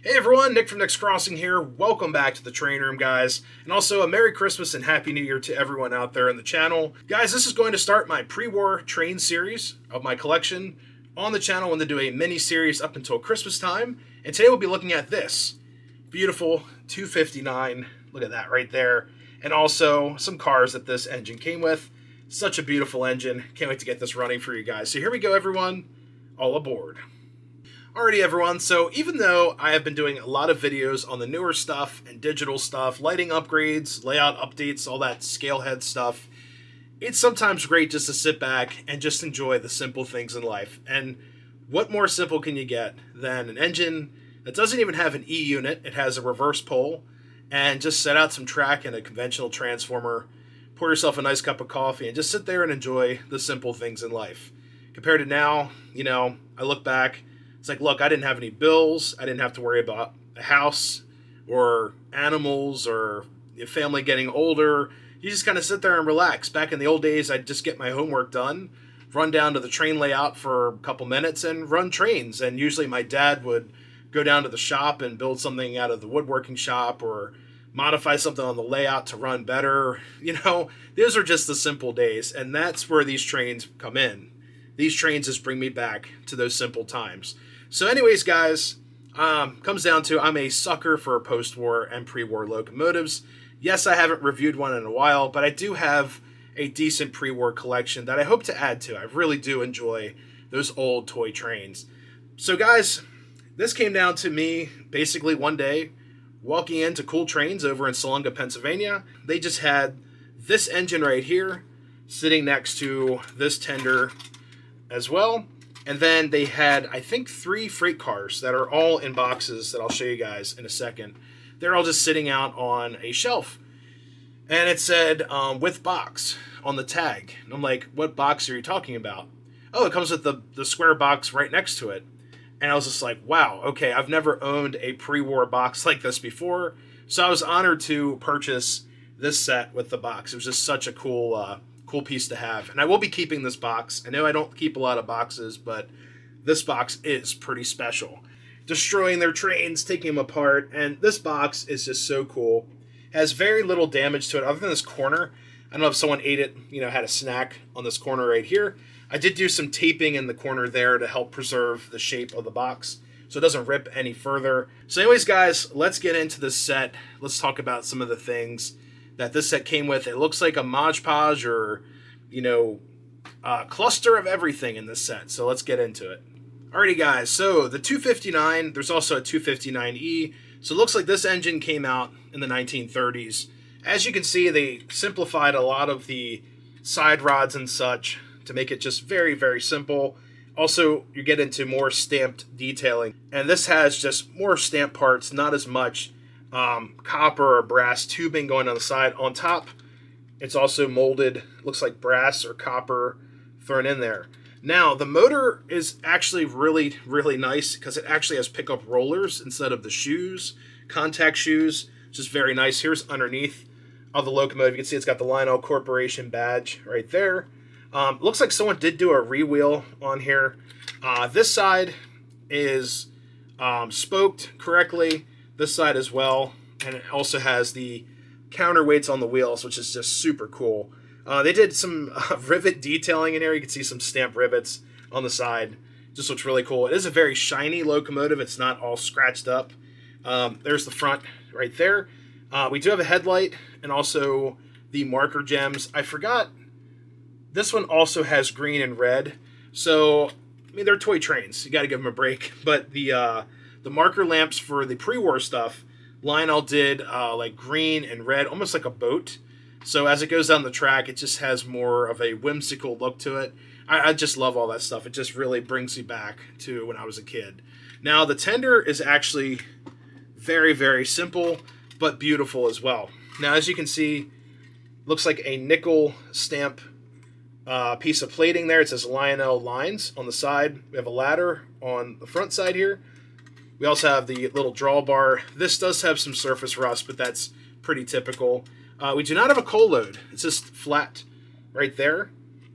Hey everyone, Nick from Nick's Crossing here. Welcome back to the train room, guys. And also a Merry Christmas and Happy New Year to everyone out there in the channel. Guys, this is going to start my pre-war train series of my collection on the channel. I'm going to do a mini-series up until Christmas time. And today we'll be looking at this beautiful 259. Look at that right there. And also some cars that this engine came with. Such a beautiful engine. Can't wait to get this running for you guys. So here we go, everyone. All aboard. Alrighty everyone, so even though I have been doing a lot of videos on the newer stuff and digital stuff, lighting upgrades, layout updates, all that scalehead stuff, it's sometimes great just to sit back and just enjoy the simple things in life. And what more simple can you get than an engine that doesn't even have an E unit, it has a reverse pole, and just set out some track in a conventional transformer, pour yourself a nice cup of coffee, and just sit there and enjoy the simple things in life. Compared to now, I look back, it's like, look, I didn't have any bills. I didn't have to worry about a house or animals or your family getting older. You just kind of sit there and relax. Back in the old days, I'd just get my homework done, run down to the train layout for a couple minutes and run trains. And usually my dad would go down to the shop and build something out of the woodworking shop or modify something on the layout to run better. Those are just the simple days. And that's where these trains come in. These trains just bring me back to those simple times. So anyways, guys, comes down to I'm a sucker for post-war and pre-war locomotives. Yes, I haven't reviewed one in a while, but I do have a decent pre-war collection that I hope to add to. I really do enjoy those old toy trains. So guys, this came down to me basically one day walking into Cool Trains over in Salunga, Pennsylvania. They just had this engine right here sitting next to this tender as well. And then they had, I think, 3 freight cars that are all in boxes that I'll show you guys in a second. They're all just sitting out on a shelf. And it said, with box on the tag. And I'm like, what box are you talking about? Oh, it comes with the square box right next to it. And I was just like, wow, okay, I've never owned a pre-war box like this before. So I was honored to purchase this set with the box. It was just such a cool piece to have. And I will be keeping this box. I know I don't keep a lot of boxes, but this box is pretty special. Destroying their trains, taking them apart, and this box is just so cool. Has very little damage to it other than this corner. I don't know if someone ate it, had a snack on this corner right here. I did do some taping in the corner there to help preserve the shape of the box so it doesn't rip any further. So anyways, guys, let's get into this set. Let's talk about some of the things that this set came with. It looks like a Mod Podge or, a cluster of everything in this set. So let's get into it. Alrighty, guys. So the 259, there's also a 259E. So it looks like this engine came out in the 1930s. As you can see, they simplified a lot of the side rods and such to make it just very, very simple. Also, you get into more stamped detailing. And this has just more stamp parts, not as much copper or brass tubing going on the side. On top, it's also molded, looks like brass or copper thrown in there. Now, the motor is actually really, really nice because it actually has pickup rollers instead of the shoes, contact shoes, which is very nice. Here's underneath of the locomotive. You can see it's got the Lionel Corporation badge right there. Looks like someone did do a re-wheel on here. This side is spoked correctly. This side as well, and it also has the counterweights on the wheels, which is just super cool. They did some rivet detailing in here. You can see some stamped rivets on the side. Just looks really cool. It is a very shiny locomotive. It's not all scratched up. There's the front right there. We do have a headlight and also the marker gems. I forgot, this one also has green and red. So, they're toy trains. You got to give them a break. But the marker lamps for the pre-war stuff, Lionel did like green and red, almost like a boat. So as it goes down the track, it just has more of a whimsical look to it. I just love all that stuff. It just really brings me back to when I was a kid. Now, the tender is actually very, very simple, but beautiful as well. Now, as you can see, looks like a nickel stamp piece of plating there. It says Lionel lines on the side. We have a ladder on the front side here. We also have the little drawbar. This does have some surface rust, but that's pretty typical. We do not have a coal load. It's just flat right there.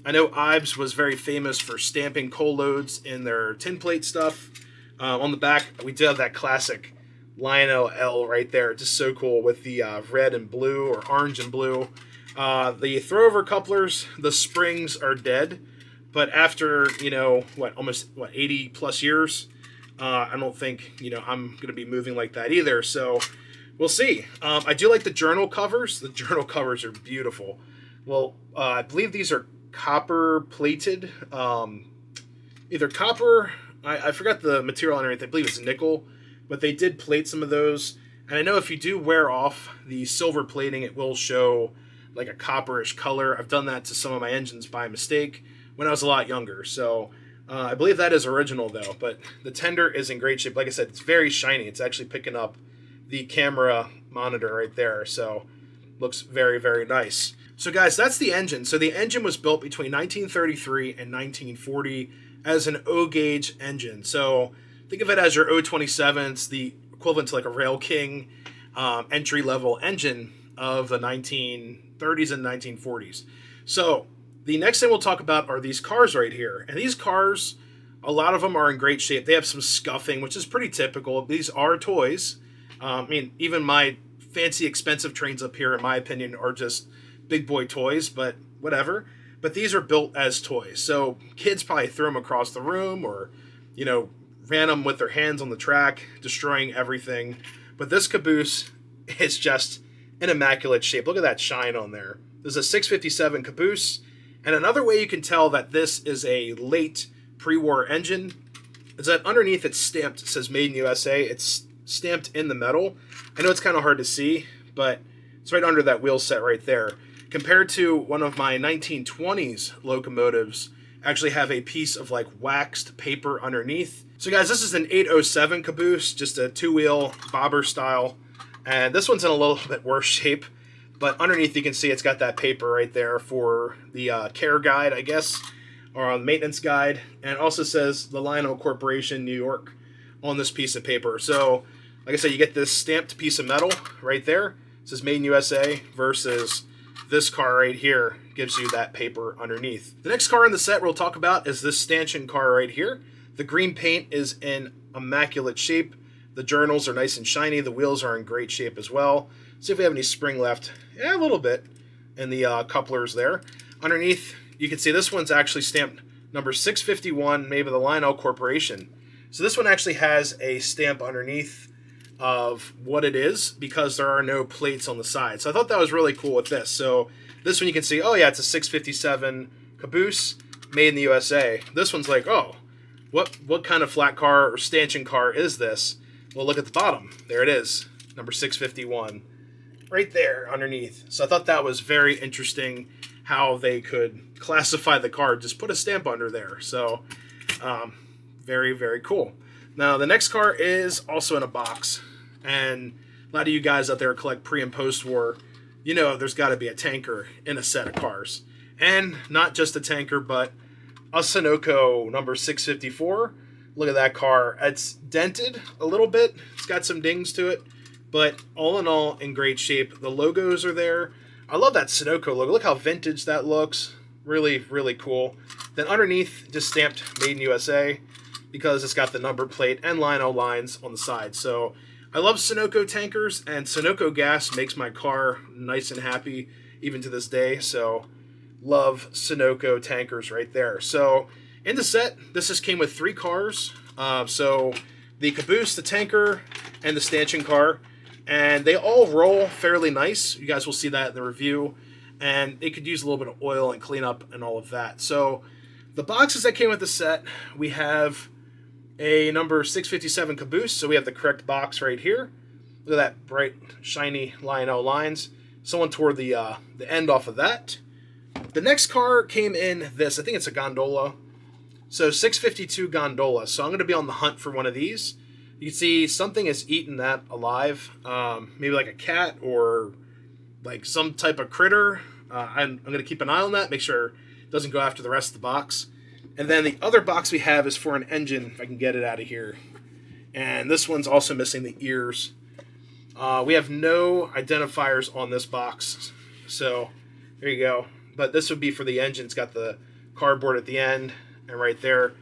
I know Ives was very famous for stamping coal loads in their tin plate stuff. On the back, we do have that classic Lionel L right there. Just so cool with the red and blue, or orange and blue. The throwover couplers, the springs are dead, but after, almost 80 plus years, I don't think, I'm going to be moving like that either. So we'll see. I do like the journal covers. The journal covers are beautiful. Well, I believe these are copper plated. Either copper, I forgot the material underneath. I believe it's nickel, but they did plate some of those. And I know if you do wear off the silver plating, it will show like a copperish color. I've done that to some of my engines by mistake when I was a lot younger. So I believe that is original though, but the tender is in great shape. Like I said, it's very shiny. It's actually picking up the camera monitor right there. So looks very, very nice. So guys, that's the engine. So the engine was built between 1933 and 1940 as an O-gauge engine. So think of it as your O27. It's the equivalent to like a Rail King entry-level engine of the 1930s and 1940s. So the next thing we'll talk about are these cars right here. And these cars, a lot of them are in great shape. They have some scuffing, which is pretty typical. These are toys. Even my fancy expensive trains up here, in my opinion, are just big boy toys, but whatever. But these are built as toys. So kids probably threw them across the room, or, ran them with their hands on the track, destroying everything. But this caboose is just in immaculate shape. Look at that shine on there. This is a 657 caboose. And another way you can tell that this is a late pre-war engine is that underneath it's stamped, it says Made in USA. It's stamped in the metal. I know it's kind of hard to see, but it's right under that wheel set right there. Compared to one of my 1920s locomotives, actually have a piece of like waxed paper underneath. So guys, this is an 807 caboose, just a two-wheel bobber style. And this one's in a little bit worse shape, but underneath you can see it's got that paper right there for the care guide, I guess, or maintenance guide. And it also says the Lionel Corporation, New York, on this piece of paper. So, like I said, you get this stamped piece of metal right there. It says Made in USA versus this car right here gives you that paper underneath. The next car in the set we'll talk about is this stanchion car right here. The green paint is in immaculate shape. The journals are nice and shiny. The wheels are in great shape as well. See if we have any spring left. Yeah, a little bit in the couplers there. Underneath, you can see this one's actually stamped number 651, made by the Lionel Corporation. So this one actually has a stamp underneath of what it is because there are no plates on the side. So I thought that was really cool with this. So this one you can see, oh yeah, it's a 657 caboose made in the USA. This one's like, oh, what kind of flat car or stanchion car is this? Well, look at the bottom. There it is, number 651, right there underneath. So I thought that was very interesting how they could classify the car, just put a stamp under there. So very, very cool. Now, the next car is also in a box, and a lot of you guys out there collect pre- and post-war, there's got to be a tanker in a set of cars. And not just a tanker, but a Sunoco number 654. Look at that car. It's dented a little bit. It's got some dings to it, but all in all, in great shape. The logos are there. I love that Sunoco logo. Look how vintage that looks. Really, really cool. Then underneath, just stamped Made in USA, because it's got the number plate and Lionel lines on the side. So I love Sunoco tankers, and Sunoco gas makes my car nice and happy even to this day. So love Sunoco tankers right there. So in the set, this just came with 3 cars. So the caboose, the tanker, and the stanchion car. And they all roll fairly nice. You guys will see that in the review. And they could use a little bit of oil and cleanup and all of that. So the boxes that came with the set, we have a number 657 caboose, so we have the correct box right here. Look at that bright, shiny Lionel lines. Someone tore the end off of that. The next car came in this. I think it's a gondola. So 652 gondola. So I'm going to be on the hunt for one of these. You can see something has eaten that alive. Maybe like a cat or like some type of critter. I'm going to keep an eye on that, make sure it doesn't go after the rest of the box. And then the other box we have is for an engine, if I can get it out of here. And this one's also missing the ears. We have no identifiers on this box. So there you go. But this would be for the engine. It's got the cardboard at the end and right there.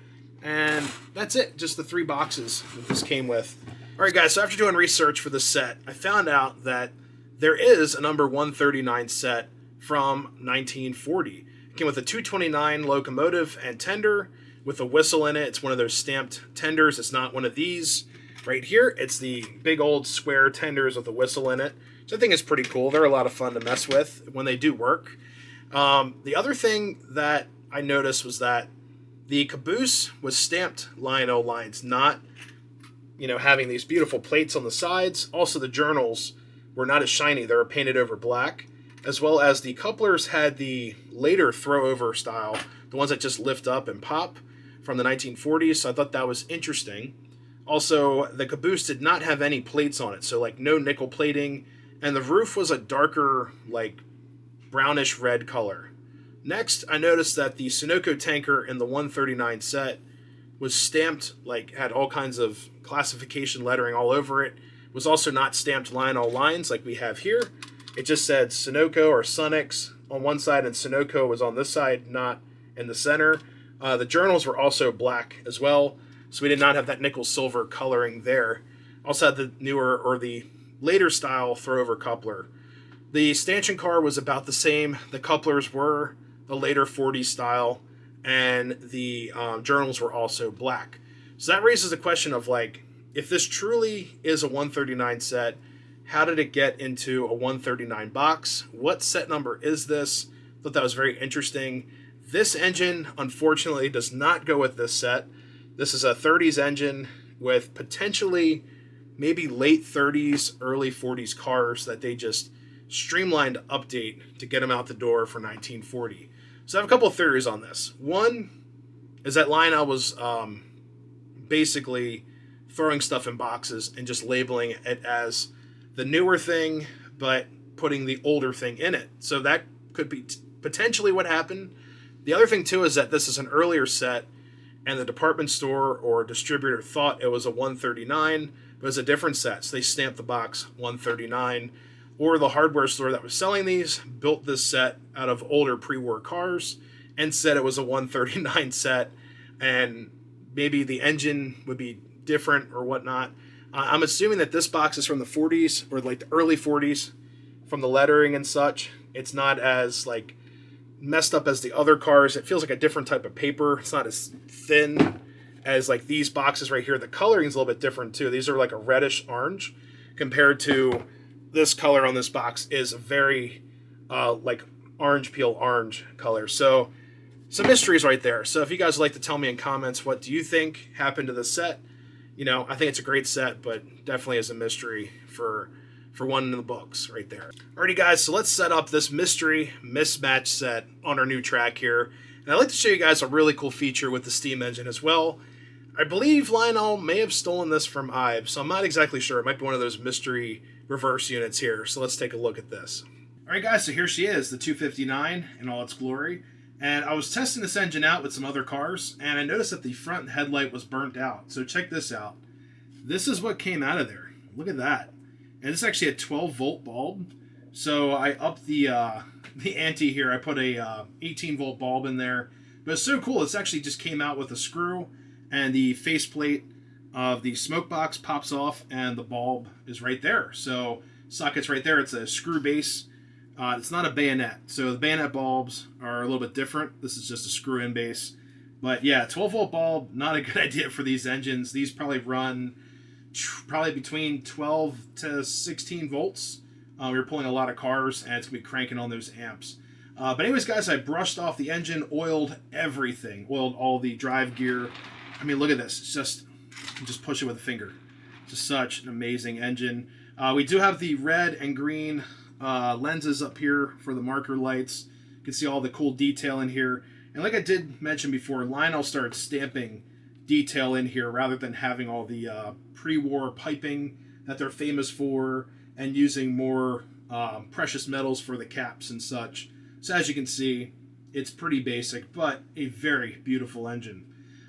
And that's it. Just the 3 boxes that this came with. All right, guys, so after doing research for this set, I found out that there is a number 139 set from 1940. It came with a 229 locomotive and tender with a whistle in it. It's one of those stamped tenders. It's not one of these right here. It's the big old square tenders with a whistle in it, which I think is pretty cool. They're a lot of fun to mess with when they do work. The other thing that I noticed was that the caboose was stamped Lionel lines, not having these beautiful plates on the sides. Also, the journals were not as shiny. They were painted over black, as well as the couplers had the later throw-over style, the ones that just lift up and pop from the 1940s, so I thought that was interesting. Also, the caboose did not have any plates on it, so like no nickel plating, and the roof was a darker, like brownish red color. Next, I noticed that the Sunoco tanker in the 139 set was stamped, like had all kinds of classification lettering all over it. Was also not stamped Lionel lines like we have here. It just said Sunoco or Sunix on one side, and Sunoco was on this side, not in the center. The journals were also black as well, so we did not have that nickel silver coloring there. Also had the newer or the later style throw-over coupler. The stanchion car was about the same. The couplers were the later 40s style, and the journals were also black. So that raises the question of, like, if this truly is a 139 set, how did it get into a 139 box? What set number is this? I thought that was very interesting. This engine, unfortunately, does not go with this set. This is a 30s engine with potentially maybe late 30s, early 40s cars that they just streamlined update to get them out the door for 1940. So I have a couple of theories on this. One is that Lionel was basically throwing stuff in boxes and just labeling it as the newer thing, but putting the older thing in it. So that could be potentially what happened. The other thing, too, is that this is an earlier set, and the department store or distributor thought it was a 139, but it was a different set, so they stamped the box 139. Or the hardware store that was selling these built this set out of older pre-war cars and said it was a 139 set, and maybe the engine would be different or whatnot. I'm assuming that this box is from the 40s or like the early 40s from the lettering and such. It's not as like messed up as the other cars. It feels like a different type of paper. It's not as thin as like these boxes right here. The coloring is a little bit different too. These are like a reddish orange compared to this color on this box is a very like orange peel orange color. So some mysteries right there. So if you guys would like to tell me in comments, what do you think happened to this set? I think it's a great set, but definitely is a mystery for one in the books right there. Alrighty, guys, so let's set up this mystery mismatch set on our new track here. And I'd like to show you guys a really cool feature with the steam engine as well. I believe Lionel may have stolen this from Ives, so I'm not exactly sure. It might be one of those mystery reverse units here. So let's take a look at this. Alright, guys, so here she is, the 259 in all its glory. And I was testing this engine out with some other cars, and I noticed that the front headlight was burnt out. So check this out. This is what came out of there. Look at that. And it's actually a 12-volt bulb. So I upped the ante here. I put a 18-volt bulb in there. But it's so cool. It's actually just came out with a screw, and the faceplate of the smoke box pops off, and the bulb is right there. So socket's right there. It's a screw base. It's not a bayonet. So the bayonet bulbs are a little bit different. This is just a screw-in base. But yeah, 12-volt bulb, not a good idea for these engines. These probably run between 12 to 16 volts. We were pulling a lot of cars, and it's going to be cranking on those amps. But anyways, guys, I brushed off the engine, oiled everything. Oiled all the drive gear. I mean, look at this. It's just push it with a finger. Just such an amazing engine. We do have the red and green lenses up here for the marker lights. You can see all the cool detail in here. And like I did mention before, Lionel started stamping detail in here rather than having all the pre-war piping that they're famous for and using more precious metals for the caps and such. So as you can see, it's pretty basic, but a very beautiful engine.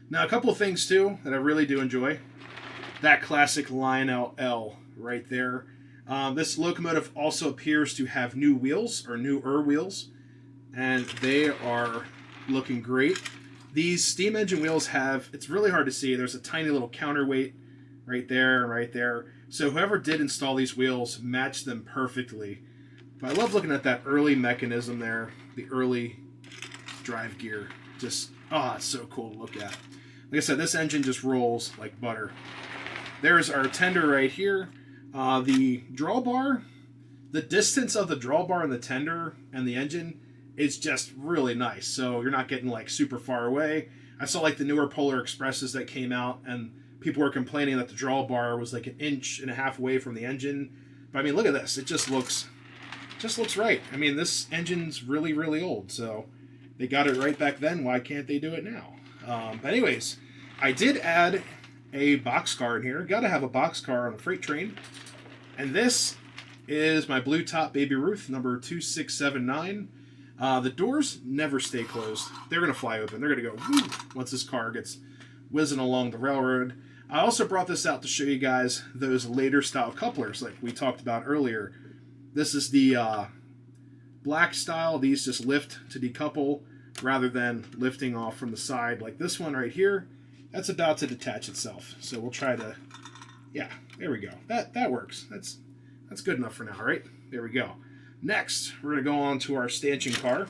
Now, a couple of things too that I really do enjoy. That classic Lionel L right there. This locomotive also appears to have new wheels, or newer wheels, and they are looking great. These steam engine wheels have, it's really hard to see, there's a tiny little counterweight right there and right there. So whoever did install these wheels matched them perfectly. But I love looking at that early mechanism there, the early drive gear. Just, oh, it's so cool to look at. Like I said, this engine just rolls like butter. There's our tender right here. The drawbar, the distance of the drawbar and the tender and the engine is just really nice. So you're not getting like super far away. I saw like the newer Polar Expresses that came out, and people were complaining that the drawbar was like 1.5 inches away from the engine. But I mean, look at this. It just looks right. I mean, this engine's really, really old. So they got it right back then. Why can't they do it now? But anyways, I did add a boxcar in here. Got to have a boxcar on a freight train. And this is my Blue Top Baby Ruth, number 2679. The doors never stay closed. They're going to fly open. They're going to go woo once this car gets whizzing along the railroad. I also brought this out to show you guys those later style couplers like we talked about earlier. This is the black style. These just lift to decouple rather than lifting off from the side like this one right here. That's about to detach itself. So we'll try to, yeah, there we go. That works. That's good enough for now, right? There we go. Next, we're going to go on to our stanchion car.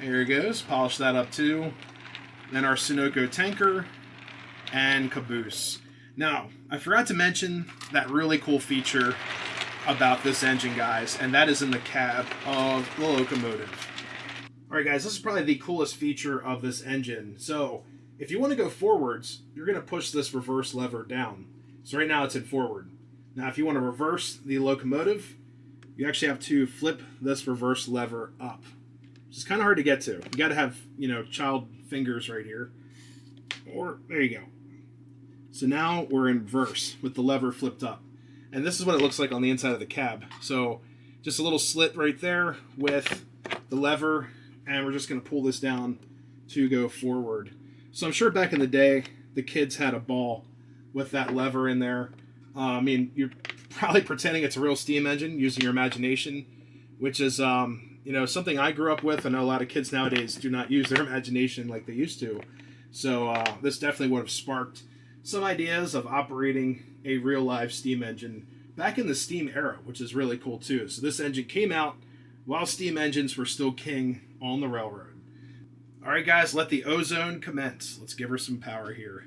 There it goes. Polish that up too. Then our Sunoco tanker and caboose. Now, I forgot to mention that really cool feature about this engine, guys, and that is in the cab of the locomotive. Alright guys, this is probably the coolest feature of this engine. So, if you want to go forwards, you're going to push this reverse lever down. So right now it's in forward. Now if you want to reverse the locomotive, you actually have to flip this reverse lever up. Which is kind of hard to get to. You got to have, child fingers right here. Or, there you go. So now we're in reverse with the lever flipped up. And this is what it looks like on the inside of the cab. So just a little slit right there with the lever, and we're just going to pull this down to go forward. So I'm sure back in the day, the kids had a ball with that lever in there. I mean, you're probably pretending it's a real steam engine using your imagination, which is, something I grew up with. I know a lot of kids nowadays do not use their imagination like they used to. So this definitely would have sparked some ideas of operating a real live steam engine back in the steam era, which is really cool too. So this engine came out while steam engines were still king on the railroad. All right, guys, let the ozone commence. Let's give her some power here.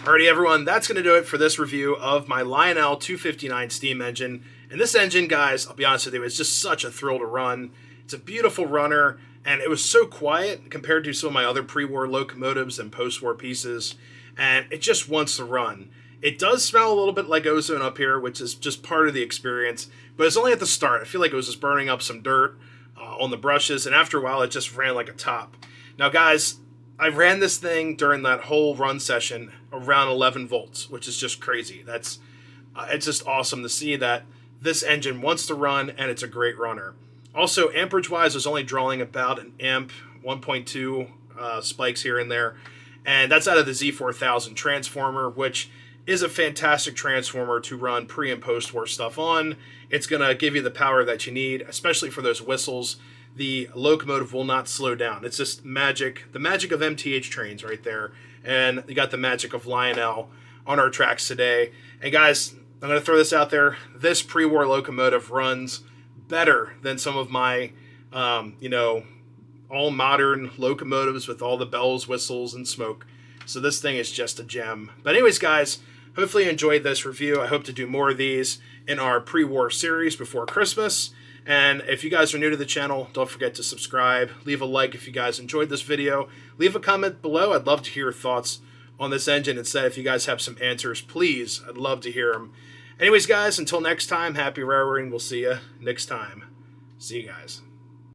Alrighty, everyone, that's going to do it for this review of my Lionel 259 steam engine. And this engine, guys, I'll be honest with you, it's just such a thrill to run. It's a beautiful runner, and it was so quiet compared to some of my other pre-war locomotives and post-war pieces, and it just wants to run. It does smell a little bit like ozone up here, which is just part of the experience, but it's only at the start. I feel like it was just burning up some dirt on the brushes, and after a while, it just ran like a top. Now, guys, I ran this thing during that whole run session around 11 volts, which is just crazy. It's just awesome to see that this engine wants to run, and it's a great runner. Also, amperage-wise, I was only drawing about an amp, 1.2 spikes here and there, and that's out of the Z4000 transformer, which is a fantastic transformer to run pre- and post-war stuff on. It's going to give you the power that you need, especially for those whistles. The locomotive will not slow down. It's just magic, the magic of MTH trains right there. And you got the magic of Lionel on our tracks today. And guys, I'm going to throw this out there. This pre-war locomotive runs better than some of my, all modern locomotives with all the bells, whistles, and smoke. So this thing is just a gem. But anyways, guys, hopefully you enjoyed this review. I hope to do more of these in our pre-war series before Christmas. And if you guys are new to the channel, don't forget to subscribe. Leave a like if you guys enjoyed this video. Leave a comment below. I'd love to hear your thoughts on this engine. Instead, if you guys have some answers, please, I'd love to hear them. Anyways, guys, until next time, happy railroading. We'll see you next time. See you guys.